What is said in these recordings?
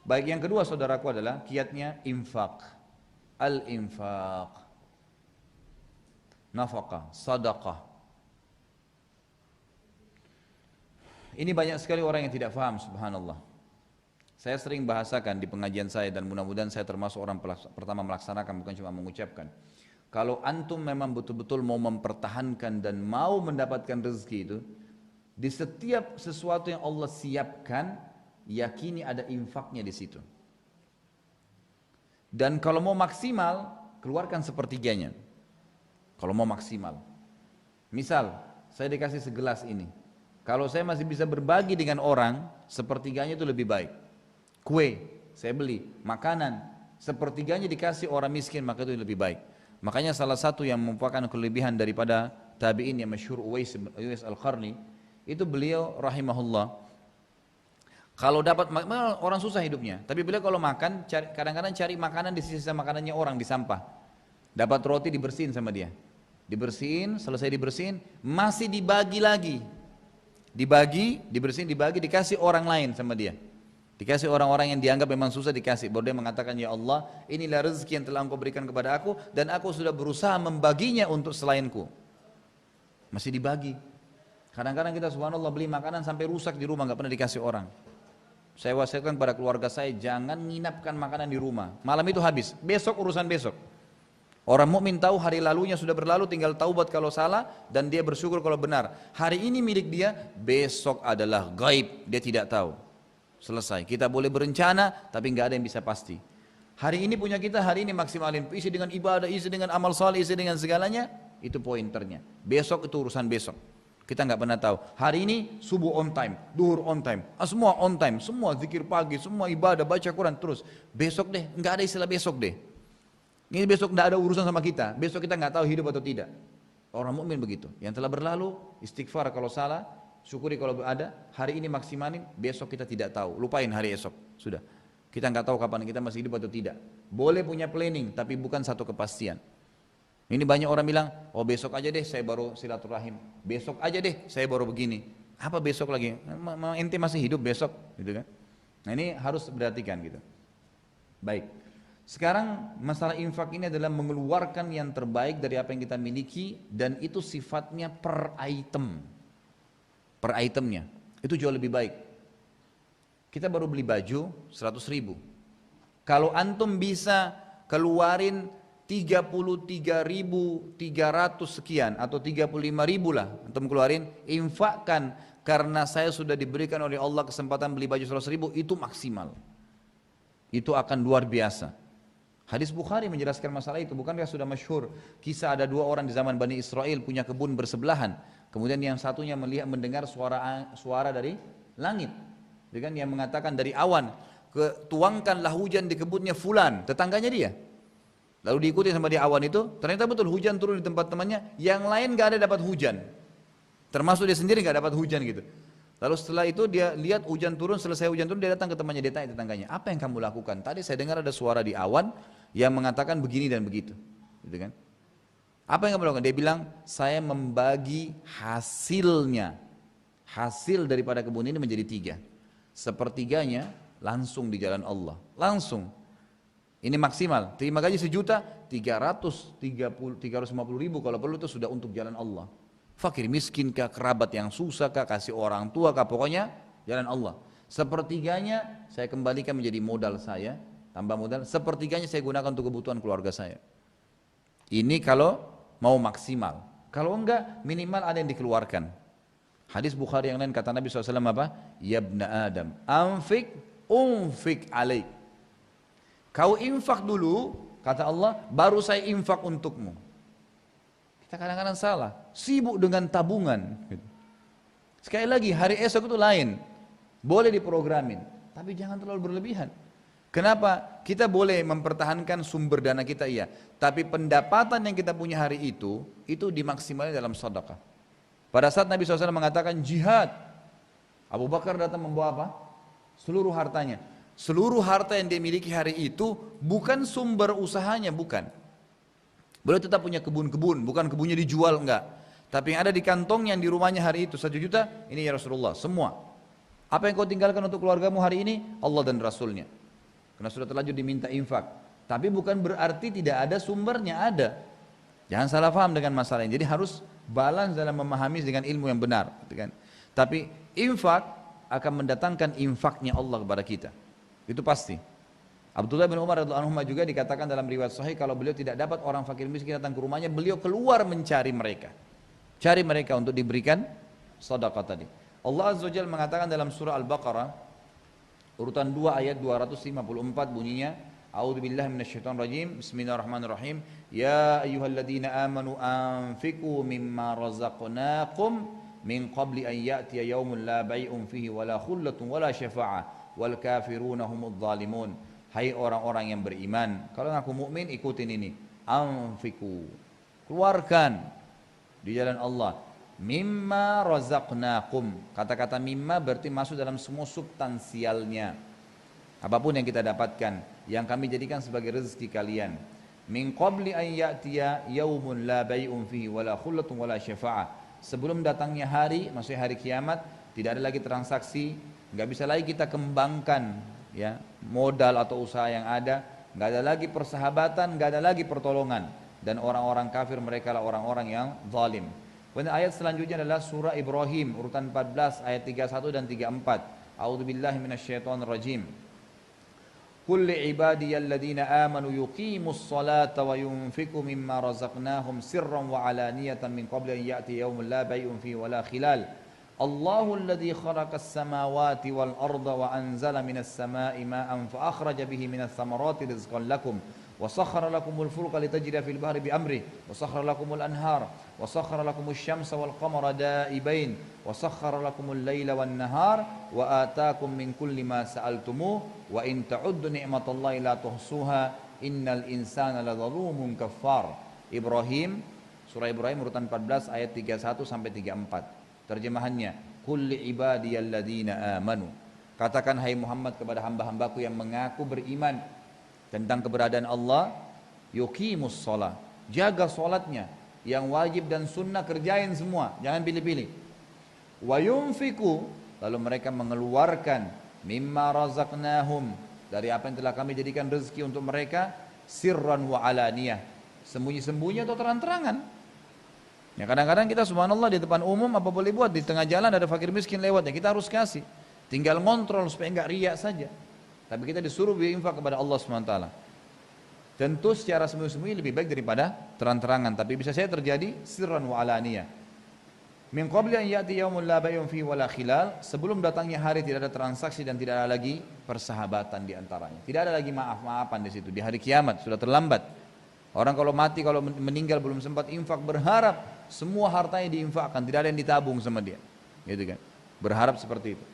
Baik, yang kedua saudaraku adalah kiatnya infak. Al-infak, nafaqah, sadaqah. Ini banyak sekali orang yang tidak faham, subhanallah. Saya sering bahasakan di pengajian saya dan mudah-mudahan saya termasuk orang pertama melaksanakan, bukan cuma mengucapkan. Kalau antum memang betul-betul mau mempertahankan dan mau mendapatkan rezeki itu, di setiap sesuatu yang Allah siapkan, yakini ada infaknya di situ. Dan kalau mau maksimal, keluarkan sepertiganya. Kalau mau maksimal. Misal, saya dikasih segelas ini. Kalau saya masih bisa berbagi dengan orang, sepertiganya itu lebih baik. Kue, saya beli. Makanan, sepertiganya dikasih orang miskin, maka itu lebih baik. Makanya salah satu yang merupakan kelebihan daripada tabi'in yang masyhur Uwais Al-Qarni, itu beliau rahimahullah, kalau dapat, orang susah hidupnya, tapi beliau kalau makan, kadang-kadang cari makanan di sisa makanannya orang di sampah. Dapat roti dibersihin sama dia, dibersihin, selesai dibersihin, masih dibagi lagi, dibagi, dibersihin, dibagi, dikasih orang lain sama dia, dikasih orang-orang yang dianggap memang susah dikasih. Baru dia mengatakan, ya Allah, inilah rezeki yang telah Engkau berikan kepada aku, dan aku sudah berusaha membaginya untuk selainku. Masih dibagi. Kadang-kadang kita subhanallah beli makanan sampai rusak di rumah, nggak pernah dikasih orang. Saya wasiatkan pada keluarga saya, jangan nginapkan makanan di rumah. Malam itu habis, besok urusan besok. Orang mukmin tahu hari lalunya sudah berlalu, tinggal taubat kalau salah dan dia bersyukur kalau benar. Hari ini milik dia, besok adalah gaib, dia tidak tahu. Selesai. Kita boleh berencana, tapi nggak ada yang bisa pasti. Hari ini punya kita, hari ini maksimalin, isi dengan ibadah, isi dengan amal saleh, isi dengan segalanya, itu pointernya. Besok itu urusan besok. Kita nggak pernah tahu. Hari ini subuh on time, duhur on time, semua on time, semua zikir pagi, semua ibadah, baca Quran terus. Besok deh, nggak ada istilah besok deh. Ini besok nggak ada urusan sama kita. Besok kita nggak tahu hidup atau tidak. Orang mukmin begitu. Yang telah berlalu, istighfar kalau salah, syukuri kalau ada. Hari ini maksimalin, besok kita tidak tahu. Lupain hari esok, sudah. Kita nggak tahu kapan kita masih hidup atau tidak. Boleh punya planning, tapi bukan satu kepastian. Ini banyak orang bilang, oh besok aja deh saya baru silaturahim, besok aja deh saya baru begini. Apa besok lagi? Ente masih hidup besok, gitu kan? Nah ini harus perhatikan gitu. Baik. Sekarang masalah infak ini adalah mengeluarkan yang terbaik dari apa yang kita miliki, dan itu sifatnya per item. Per itemnya. Itu jauh lebih baik. Kita baru beli baju 100.000. Kalau antum bisa keluarin 33.300 sekian atau 35.000 lah antum keluarin, infakkan karena saya sudah diberikan oleh Allah kesempatan beli baju 100.000, itu maksimal. Itu akan luar biasa. Hadis Bukhari menjelaskan masalah itu. Bukankah sudah masyhur kisah ada dua orang di zaman Bani Israel punya kebun bersebelahan. Kemudian yang satunya mendengar suara dari langit, yang mengatakan dari awan, tuangkanlah hujan di kebunnya fulan, tetangganya dia. Lalu diikuti sama dia awan itu, ternyata betul hujan turun di tempat temannya, yang lain gak ada dapat hujan. Termasuk dia sendiri gak dapat hujan gitu. Lalu setelah itu dia lihat hujan turun, selesai hujan turun dia datang ke temannya, dia tanya tetangganya, apa yang kamu lakukan? Tadi saya dengar ada suara di awan yang mengatakan begini dan begitu. Gitu kan? Apa yang kamu lakukan? Dia bilang, saya membagi hasilnya. Hasil daripada kebun ini menjadi 3. Sepertiganya langsung di jalan Allah. Langsung. Ini maksimal, terima gaji 1.000.000, 350.000 kalau perlu itu sudah untuk jalan Allah. Fakir miskin kah, kerabat yang susah kah, kasih orang tua kah, pokoknya jalan Allah. Sepertiganya saya kembalikan menjadi modal saya, tambah modal, sepertiganya saya gunakan untuk kebutuhan keluarga saya. Ini kalau mau maksimal. Kalau enggak, minimal ada yang dikeluarkan. Hadis Bukhari yang lain kata Nabi SAW apa? Ya ibna Adam, anfik unfik alaik. Kau infak dulu, kata Allah, baru saya infak untukmu. Kita kadang-kadang salah, sibuk dengan tabungan. Sekali lagi, hari esok itu lain. Boleh diprogramin, tapi jangan terlalu berlebihan. Kenapa? Kita boleh mempertahankan sumber dana kita, iya. Tapi pendapatan yang kita punya hari itu dimaksimalkan dalam sedekah. Pada saat Nabi SAW mengatakan jihad, Abu Bakar datang membawa apa? Seluruh hartanya. Seluruh harta yang dia miliki hari itu bukan sumber usahanya, bukan. Beliau tetap punya kebun-kebun, bukan kebunnya dijual, enggak. Tapi yang ada di kantongnya, yang di rumahnya hari itu 1 juta, ini ya Rasulullah, semua. Apa yang kau tinggalkan untuk keluargamu hari ini? Allah dan Rasulnya. karena sudah terlanjur diminta infak. Tapi bukan berarti tidak ada sumbernya, ada. Jangan salah paham dengan masalah ini. Jadi harus balance dalam memahami dengan ilmu yang benar, gitu kan. Tapi infak akan mendatangkan infaknya Allah kepada kita. Itu pasti. Abdullah bin Umar radhiyallahu anhu juga dikatakan dalam riwayat sahih kalau beliau tidak dapat orang fakir miskin datang ke rumahnya, beliau keluar mencari mereka. Cari mereka untuk diberikan sedekah tadi. Allah Azza wa Jalla mengatakan dalam surah Al-Baqarah urutan 2 ayat 254 bunyinya, A'udzubillahi minasyaitonir rajim. Bismillahirrahmanirrahim. Ya ayyuhalladzina amanu anfiqu mimma razaqnakum min qabli an ya'tiya yaumun la bai'un fihi wala khullatun wala syafa'ah wal kafiruna humudz zalimun. Hai orang-orang yang beriman, kalau ngaku mukmin ikutin ini. Anfiqu, keluarkan di jalan Allah. Mimma razaqnakum. Kata-kata mimma berarti masuk dalam semua substansialnya. Apapun yang kita dapatkan, yang kami jadikan sebagai rezeki kalian. Min qabli an ya'tiya yaumun la bai'un fihi wala khullatun wala syafa'ah. Sebelum datangnya hari, maksudnya hari kiamat, tidak ada lagi transaksi, nggak bisa lagi kita kembangkan ya modal atau usaha yang ada, nggak ada lagi persahabatan, nggak ada lagi pertolongan, dan orang-orang kafir mereka lah orang-orang yang zalim. Kemudian ayat selanjutnya adalah surah Ibrahim urutan 14 ayat 31 dan 34. A'udzubillahi minasyaitonir rajim. Qul li'ibadiyalladzina amanu yuqimus salata wa yunfiqu mimma razaqnahum sirran wa alaniyatan min qabli an ya'tiya yawmun la bai'un fihi wala khilal. Allahul ladzi khalaqas samawati wal arda wa anzala minas samai ma'an fa akhraja bihi minas thamarati rizqan lakum wa sakhkhara lakumul fulka litajriya fil bahri bi amrihi wa sakhkhara lakumul anhar wa sakhkhara lakumus syamsa wal qamara da'ibain wa sakhkhara lakumul laila wan nahar wa ataakum min kulli ma sa'altumuh wa in ta'uddu ni'matallahi la tuhsuha innal insana ladzalumun kaffar. Ibrahim, surah Ibrahim urutan 14 ayat 31 sampai 34. Terjemahannya, qul li'ibadiyalladzina amanu. Katakan hai Muhammad kepada hamba-hambaku yang mengaku beriman tentang keberadaan Allah, yuqimus shalah, jaga salatnya, yang wajib dan sunnah kerjain semua, jangan pilih-pilih. Wa yunfiqu, lalu mereka mengeluarkan mimma razaqnahum, dari apa yang telah kami jadikan rezeki untuk mereka, sirran wa alaniyah, sembunyi-sembunyi atau terang-terangan. Ya kadang-kadang kita subhanallah di depan umum apa boleh buat, di tengah jalan ada fakir miskin lewat, ya kita harus kasih, tinggal ngontrol supaya enggak riak saja. Tapi kita disuruh berinfak kepada Allah SWT. Tentu secara sembunyi-sembunyi lebih baik daripada terang-terangan, tapi bisa saja terjadi sirran wa alaniyah. Min qabli an ya'ti yaumun la bai'un fihi wala khilal, sebelum datangnya hari tidak ada transaksi dan tidak ada lagi persahabatan di antaranya. Tidak ada lagi maaf-maafan di situ. Di hari kiamat sudah terlambat. Orang kalau mati, kalau meninggal belum sempat infak, berharap semua hartanya diinfakkan, tidak ada yang ditabung sama dia, gitu kan? Berharap seperti itu.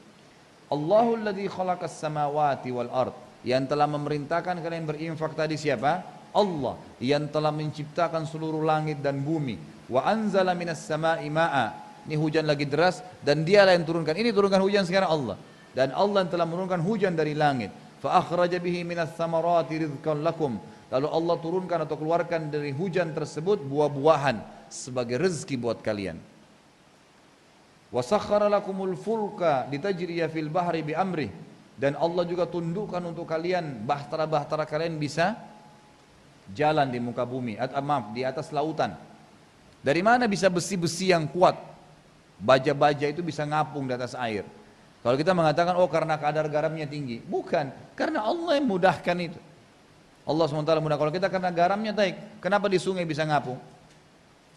Allahul ladzi khalaqas samawati wal ard, yang telah memerintahkan kalian berinfak tadi siapa? Allah yang telah menciptakan seluruh langit dan bumi. Wa anzala minas samai ma'a, ini hujan lagi deras dan dialah yang turunkan. Ini turunkan hujan sekarang Allah. Dan Allah yang telah menurunkan hujan dari langit. Fa akhraja bihi minas samarati rizqan lakum, lalu Allah turunkan atau keluarkan dari hujan tersebut buah-buahan sebagai rezeki buat kalian. Wa sakhkhara lakumul fulka litajriya fil bahri bi amri, dan Allah juga tundukkan untuk kalian bahtera-bahtera kalian bisa jalan di muka bumi, di atas lautan. Dari mana bisa besi-besi yang kuat? Baja-baja itu bisa ngapung di atas air. Kalau kita mengatakan oh karena kadar garamnya tinggi, bukan, karena Allah yang mudahkan itu. Allah SWT mudah. Kalau kita karena garamnya baik, kenapa di sungai bisa ngapung?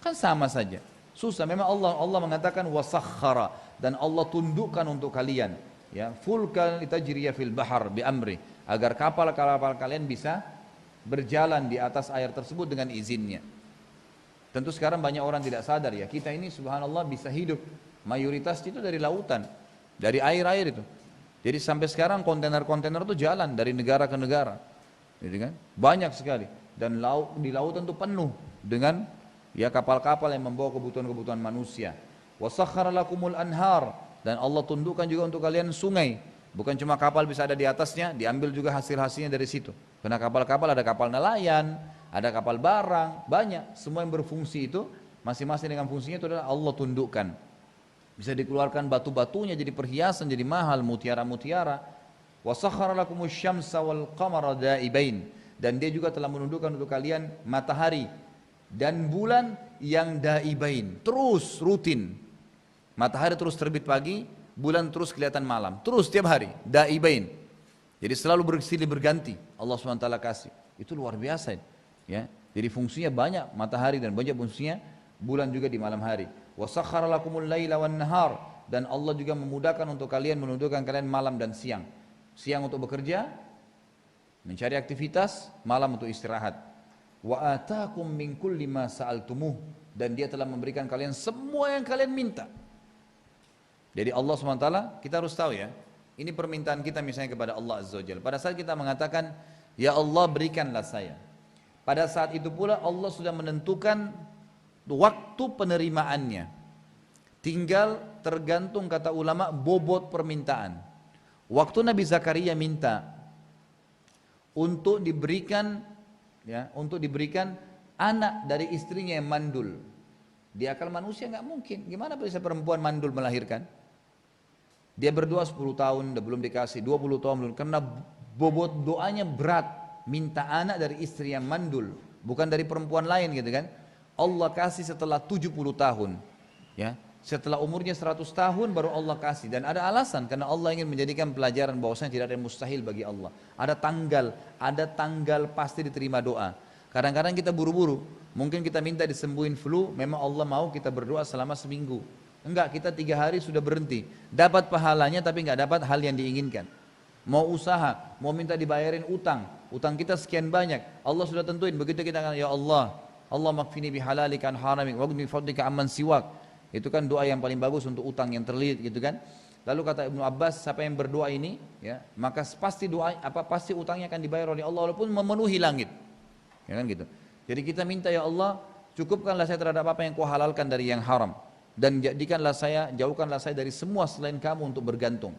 Kan sama saja. Susah. Memang Allah mengatakan wasakhara, dan Allah tundukkan untuk kalian. Ya, fulka litajriya fil bahar bi amri, agar kapal-kapal kalian bisa berjalan di atas air tersebut dengan izinnya. Tentu sekarang banyak orang tidak sadar ya, kita ini subhanallah bisa hidup mayoritas itu dari lautan, dari air-air itu. Jadi sampai sekarang kontainer-kontainer itu jalan dari negara ke negara. Gitu kan? Banyak sekali, dan di lautan itu penuh dengan ya kapal-kapal yang membawa kebutuhan-kebutuhan manusia. Wasakhkhara lakumul anhar, dan Allah tundukkan juga untuk kalian sungai. Bukan cuma kapal bisa ada di atasnya, diambil juga hasil-hasilnya dari situ. Karena kapal-kapal ada kapal nelayan, ada kapal barang, banyak. Semua yang berfungsi itu masing-masing dengan fungsinya itu adalah Allah tundukkan. Bisa dikeluarkan batu-batunya jadi perhiasan, jadi mahal, mutiara-mutiara. Wa sakhkhara lakumus syamsa wal qamara da'ibain, dan dia juga telah menundukkan untuk kalian matahari dan bulan yang da'ibain, terus rutin. Matahari terus terbit pagi, bulan terus kelihatan malam, terus tiap hari, da'ibain. Jadi selalu bersilih berganti Allah SWT kasih. Itu luar biasa ya. Jadi fungsinya banyak matahari dan banyak fungsinya bulan juga di malam hari. Wa sakhkhara lakumul laila wan nahar, dan Allah juga memudahkan untuk kalian, menundukkan kalian malam dan siang. Siang untuk bekerja, mencari aktivitas, malam untuk istirahat. Wa atakum min kulli ma sa'altumuh, dan dia telah memberikan kalian semua yang kalian minta. Jadi Allah SWT, kita harus tahu ya, ini permintaan kita misalnya kepada Allah Azza wa Jalla. Pada saat kita mengatakan, ya Allah berikanlah saya, pada saat itu pula Allah sudah menentukan waktu penerimaannya. Tinggal tergantung, kata ulama, bobot permintaan. Waktu Nabi Zakaria minta untuk diberikan anak dari istrinya yang mandul. Di akal manusia nggak mungkin. Gimana bisa perempuan mandul melahirkan? Dia berdoa 10 tahun, belum dikasih, 20 tahun belum. Karena bobot doanya berat. Minta anak dari istri yang mandul, bukan dari perempuan lain gitu kan. Allah kasih setelah 70 tahun. Ya. Setelah umurnya 100 tahun baru Allah kasih, dan ada alasan, karena Allah ingin menjadikan pelajaran bahwasanya tidak ada yang mustahil bagi Allah. Ada tanggal pasti diterima doa. Kadang-kadang kita buru-buru, mungkin kita minta disembuhin flu, memang Allah mau kita berdoa selama seminggu. Enggak, kita 3 hari sudah berhenti, dapat pahalanya tapi enggak dapat hal yang diinginkan. Mau usaha, mau minta dibayarin utang kita sekian banyak, Allah sudah tentuin, begitu kita kata ya Allah, Allah makfini bihalalika an haramik wagni fadlika amman siwak. Itu kan doa yang paling bagus untuk utang yang terlilit gitu kan. Lalu kata Ibnu Abbas, siapa yang berdoa ini ya, maka pasti pasti utangnya akan dibayar oleh Allah walaupun memenuhi langit. Ya kan gitu. Jadi kita minta ya Allah, cukupkanlah saya terhadap apa yang Kau halalkan dari yang haram, dan jauhkanlah saya dari semua selain Kamu untuk bergantung.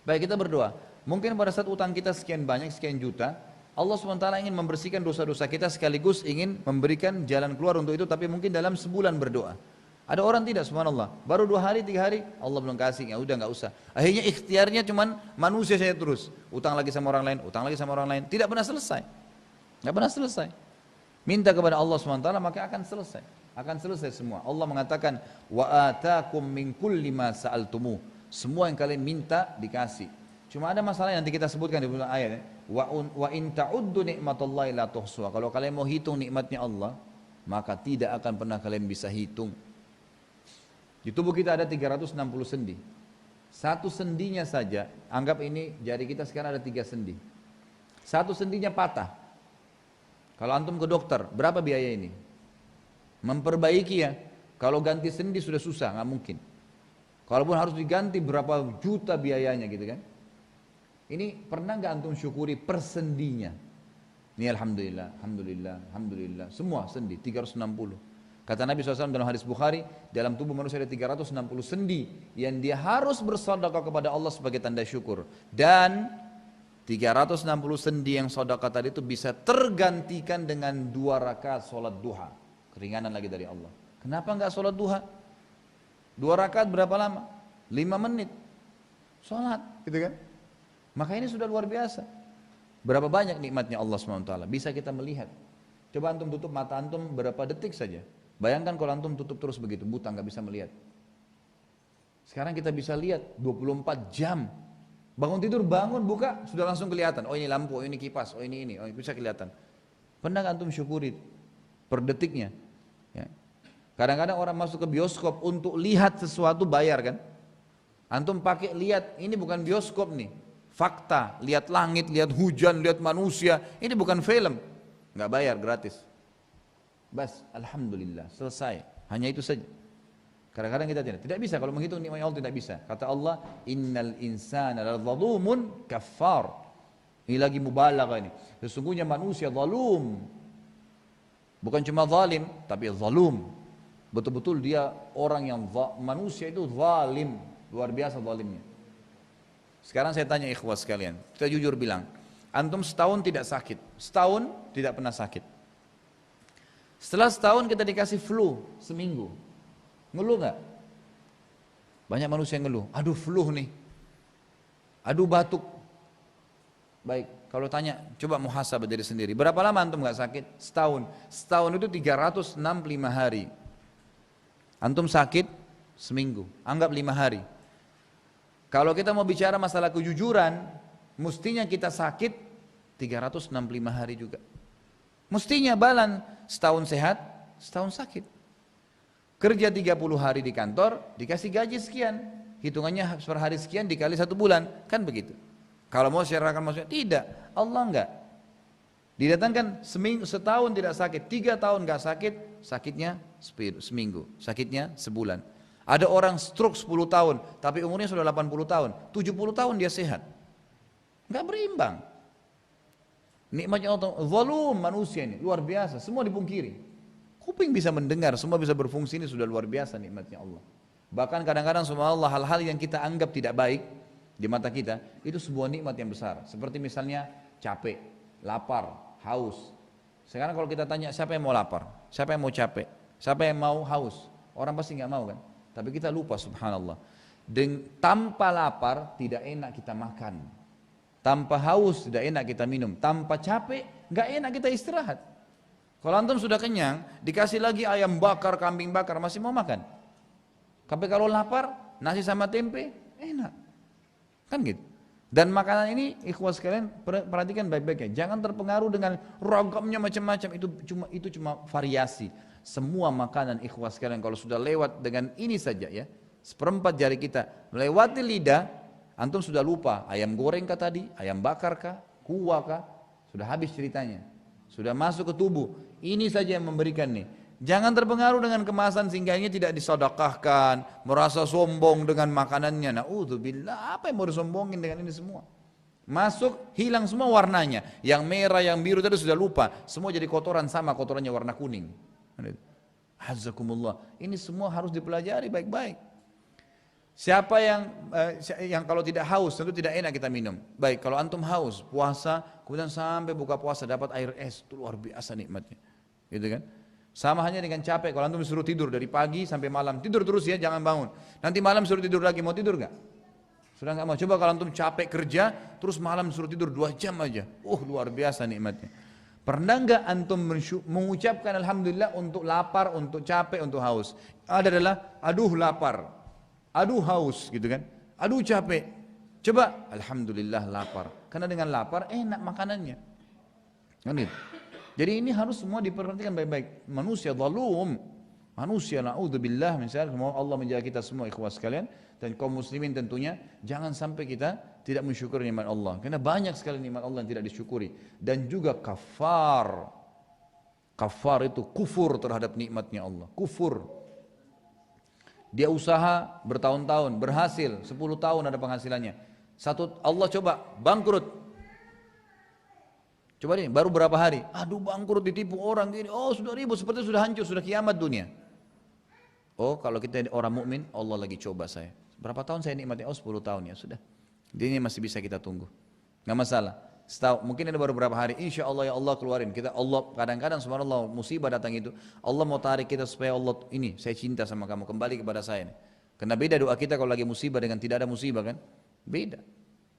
Baik, kita berdoa. Mungkin pada saat utang kita sekian banyak, sekian juta, Allah SWT ingin membersihkan dosa-dosa kita sekaligus ingin memberikan jalan keluar untuk itu, tapi mungkin dalam sebulan berdoa. Ada orang tidak, subhanallah, baru 2 hari, 3 hari, Allah belum kasih, ya udah nggak usah. Akhirnya ikhtiarnya cuman manusia saja terus, utang lagi sama orang lain, utang lagi sama orang lain, tidak pernah selesai, nggak pernah selesai. Minta kepada Allah SWT maka akan selesai semua. Allah mengatakan, wa atakum min kulli ma sa'altumuh, semua yang kalian minta dikasih. Cuma ada masalah yang nanti kita sebutkan di bulan ayat, wa in ta'uddu ni'matallahi la tuhsuha. Kalau kalian mau hitung nikmatnya Allah, maka tidak akan pernah kalian bisa hitung. Di tubuh kita ada 360 sendi. Satu sendinya saja, anggap ini jari kita sekarang ada 3 sendi. Satu sendinya patah. Kalau antum ke dokter, berapa biaya ini? Memperbaiki ya, kalau ganti sendi sudah susah, nggak mungkin. Kalaupun harus diganti berapa juta biayanya gitu kan. Ini pernah nggak antum syukuri per sendinya? Ini alhamdulillah, semua sendi 360. Kata Nabi SAW dalam hadis Bukhari, dalam tubuh manusia ada 360 sendi yang dia harus bersedekah kepada Allah sebagai tanda syukur. Dan 360 sendi yang sedekah tadi itu bisa tergantikan dengan 2 rakaat sholat duha. Keringanan lagi dari Allah. Kenapa enggak sholat duha? 2 rakaat berapa lama? 5 menit. Sholat, gitu kan? Maka ini sudah luar biasa. Berapa banyak nikmatnya Allah SWT. Bisa kita melihat. Coba antum tutup mata antum berapa detik saja. Bayangkan kalau antum tutup terus begitu, buta nggak bisa melihat. Sekarang kita bisa lihat 24 jam. Bangun tidur, buka, sudah langsung kelihatan. Oh ini lampu, oh ini kipas, oh ini, oh bisa kelihatan. Pernah nggak antum syukuri per detiknya? Ya. Kadang-kadang orang masuk ke bioskop untuk lihat sesuatu bayar kan? Antum pakai lihat, ini bukan bioskop nih. Fakta, lihat langit, lihat hujan, lihat manusia. Ini bukan film, nggak bayar, gratis. Bas, alhamdulillah, selesai. Hanya itu saja. Kadang-kadang kita tidak bisa, kalau menghitung nikmat Allah tidak bisa. Kata Allah, innal insana ladzalumun kafar. Ini lagi mubalaghah ini. Sesungguhnya manusia zalum. Bukan cuma zalim, tapi zalum. Betul-betul dia orang yang manusia itu zalim, luar biasa zalimnya. Sekarang saya tanya ikhwas sekalian, kita jujur bilang, antum setahun tidak sakit, setahun tidak pernah sakit. Setelah setahun kita dikasih flu seminggu, ngeluh nggak? Banyak manusia yang ngeluh, aduh flu nih, aduh batuk, Baik, kalau tanya, coba muhasabah diri sendiri. Berapa lama antum nggak sakit? Setahun. Setahun itu 365 hari. Antum sakit seminggu, anggap 5 hari. Kalau kita mau bicara masalah kejujuran, mestinya kita sakit 365 hari juga. Mestinya balan, setahun sehat, setahun sakit. Kerja 30 hari di kantor, dikasih gaji sekian. Hitungannya per hari sekian dikali 1 bulan, kan begitu. Kalau mau syarakan maksudnya, tidak, Allah enggak. Didatangkan setahun tidak sakit, 3 tahun enggak sakit, sakitnya seminggu, sakitnya sebulan. Ada orang stroke 10 tahun, tapi umurnya sudah 80 tahun, 70 tahun dia sehat. Enggak berimbang. Nikmatnya Allah, zalim manusia ini, luar biasa, semua dipungkiri. Kuping bisa mendengar, semua bisa berfungsi, ini sudah luar biasa nikmatnya Allah. Bahkan kadang-kadang subhanallah hal-hal yang kita anggap tidak baik di mata kita, itu sebuah nikmat yang besar. Seperti misalnya capek, lapar, haus. Sekarang kalau kita tanya siapa yang mau lapar, siapa yang mau capek, siapa yang mau haus, orang pasti nggak mau kan. Tapi kita lupa subhanallah. Tanpa lapar tidak enak kita makan, tanpa haus tidak enak kita minum, tanpa capek nggak enak kita istirahat. Kalau antum sudah kenyang, dikasih lagi ayam bakar, kambing bakar, masih mau makan. Tapi kalau lapar, nasi sama tempe enak, kan gitu. Dan makanan ini ikhwas sekalian perhatikan baik-baik ya. Jangan terpengaruh dengan ragamnya macam-macam, itu cuma variasi. Semua makanan ikhwas sekalian kalau sudah lewat dengan ini saja ya, seperempat jari kita melewati lidah, antum sudah lupa ayam goreng kah tadi, ayam bakar kah, kuah kah, sudah habis ceritanya. Sudah masuk ke tubuh. Ini saja yang memberikan nih. Jangan terpengaruh dengan kemasan sehingga ini tidak disedekahkan, merasa sombong dengan makanannya. Na'udzubillah, apa yang mau disombongin dengan ini semua? Masuk, hilang semua warnanya. Yang merah, yang biru tadi sudah lupa. Semua jadi kotoran sama, kotorannya warna kuning. Azzakumullah. Ini semua harus dipelajari baik-baik. Siapa yang kalau tidak haus tentu tidak enak kita minum. Baik, kalau antum haus, puasa, kemudian sampai buka puasa dapat air es, itu luar biasa nikmatnya. Gitu kan? Sama hanya dengan capek, kalau antum disuruh tidur dari pagi sampai malam, tidur terus ya, jangan bangun. Nanti malam suruh tidur lagi, mau tidur gak? Sudah gak mau, coba kalau antum capek kerja, terus malam suruh tidur 2 jam aja. Luar biasa nikmatnya. Pernah gak antum mengucapkan Alhamdulillah untuk lapar, untuk capek, untuk haus? Adalah, aduh lapar, aduh haus gitu kan, aduh capek. Coba, Alhamdulillah lapar. Karena dengan lapar enak makanannya. Kan gitu. Jadi ini harus semua diperhatikan baik-baik. Manusia zalum, manusia na'udzubillah, misalnya semoga Allah menjaga kita semua ikhwas sekalian dan kaum muslimin tentunya jangan sampai kita tidak mensyukuri nikmat Allah. Karena banyak sekali nikmat Allah yang tidak disyukuri dan juga kafar. Kafar itu kufur terhadap nikmatnya Allah. Kufur. Dia usaha bertahun-tahun, berhasil, 10 tahun ada penghasilannya. Allah coba bangkrut. Coba nih, baru berapa hari, aduh bangkrut, ditipu orang gini, sudah ribut, seperti sudah hancur, sudah kiamat dunia. Kalau kita orang mukmin, Allah lagi coba saya. Berapa tahun saya nikmati? 10 tahun ya sudah. Ini masih bisa kita tunggu, nggak masalah. Setahun, mungkin ada baru berapa hari, insya Allah ya Allah keluarin. Allah kadang-kadang subhanallah musibah datang itu, Allah mau tarik kita supaya Allah ini, saya cinta sama kamu, kembali kepada saya. Karena beda doa kita kalau lagi musibah dengan tidak ada musibah kan, beda.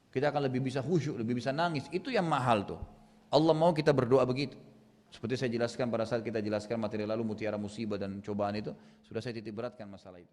Kita akan lebih bisa khusyuk, lebih bisa nangis, itu yang mahal tuh. Allah mau kita berdoa begitu. Seperti saya jelaskan pada saat kita jelaskan materi lalu mutiara musibah dan cobaan itu, sudah saya titik beratkan masalah itu.